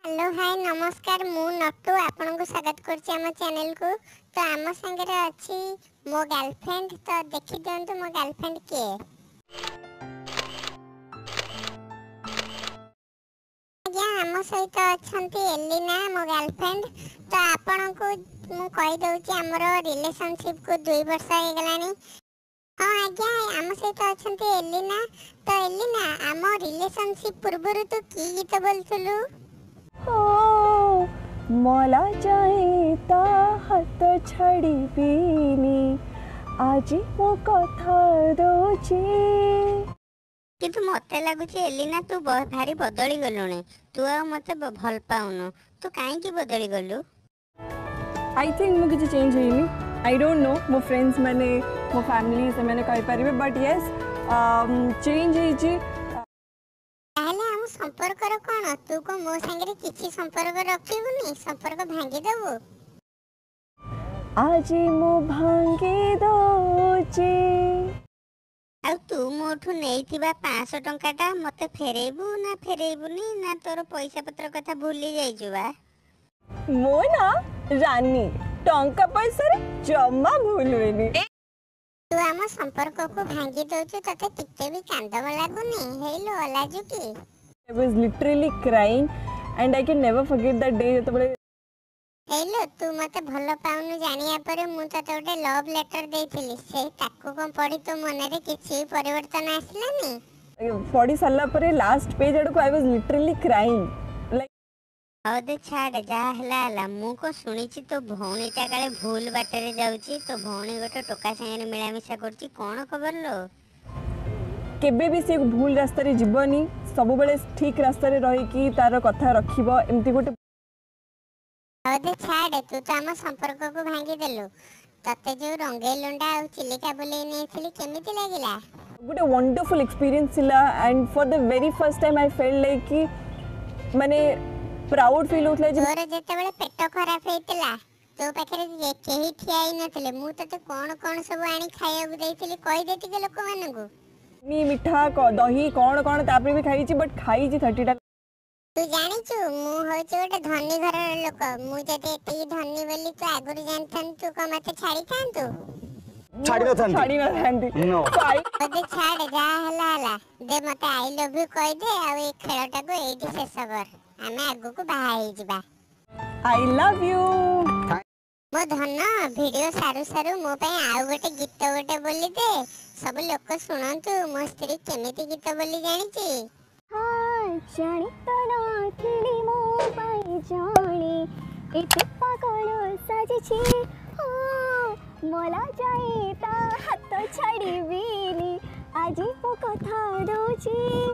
Hello hi नमस्कार मु नट्टू आपन को स्वागत करछि हम चैनल को। तो आम संगे अच्छी मो गर्लफ्रेंड तो देखि दियंतु मो गर्लफ्रेंड के आज्ञा आम सहित अच्छंती एलिना मो गर्लफ्रेंड। तो आपन को मु कहि दउछि हमरो रिलेशनशिप को 2 वर्ष हो गलानी। हां आज्ञा आम सहित अच्छंती एलिना। तो एलिना आम रिलेशनशिप पूर्व तो की गीत बोलथुलु? मला जाएता हाथ छाड़ी बीनी आज मो कथा दोची। किंतु मते लागुची एलिना तू भारी बदली गलुनी। तू आ मते भल पाउनु तू काहे की बदली गलु? आई थिंक मु किछि चेंज होइनी। आई डोंट नो मो फ्रेंड्स माने मो फैमिली से माने कहि परिबे बट यस चेंज होइची। ताहले हम संपर्क रो कोन तू को मो संगे किछि संपर्क रखिबुनी संपर्क भांगी देबो? आज मो भांगी दोची। आ तू मोठू नेइथिबा 500 टंकाटा मते फेरेबू ना फेरेबुनी ना तोर पैसा पत्र कथा भूली जाइजुबा? मो ना रानी टंका पैसा रे जम्मा भूलवेनी। तू हम संपर्क को भांगी दोछु तते किते भी कांदम लागुनी हेलो लाजु की? I was literally crying and I can never forget that day जतबले हेलो तू मते भलो पाउनु जानिया परे मु तते ओटे लव लेटर देइथिली से ताकू कोन पढी तो मने रे किछि परिवर्तन आसलानी? पढ़ी साला परे लास्ट पेज अडको I was literally crying like औदे छाड़ जा हला मु को सुनिछि तो भौणीटा काले भूल बाटरे जाउछि तो भौणी गोटे टोका संगे मिलामिशा करछि कोन खबर लो? केबे भी से भूल रास्ता रे जीवनी सब बेले ठीक रास्ता रे रही कि तार कथा रखिबो एम्ति गोटे। औदे छाड़ तू तो हम संपर्क को भांगी देलु तते जो रंगेलुंडा आ चिलिका बोले नेथिली केमिति लागिला? गोटे वंडरफुल एक्सपीरियंस थिला and for the very first time I felt like कि माने प्राउड फील होतला जे तोर जेतेबेले पेट खराब हेतिला तो पाखरे केही ठियाई नथिले मु तते कोन सब आनी खाइबो देइथिली कहि देति के लोक मानगु नी मिठा दही कोन तापरे भी खाई छी बट खाई छी 30 टा। तू जानि छु मु होइछ गोटे धनी घर लोक मु जते एती धनी बोली तू आगुर जानथन तू को मते छाड़ी थांतु छाड़ी न थांती नो ओदे छाड़ जा हला दे मते आई लव यू कहि दे आ ए खेलटा को एठी शेष कर हमें आगु को बाहाई जिबा। आई लव यू मो धन वीडियो सारू सारू मो पे आउ गोटे गीत गोटे बोली दे सब लोक सुनंतु मो स्त्री केमिति गीत बोली जानि छी। हां जानि तो ना थिली मो पाई जानी एते पागल साजी छी। हां मोला जाई ता हाथ छाड़ी बीनी आज मो कथा दोची।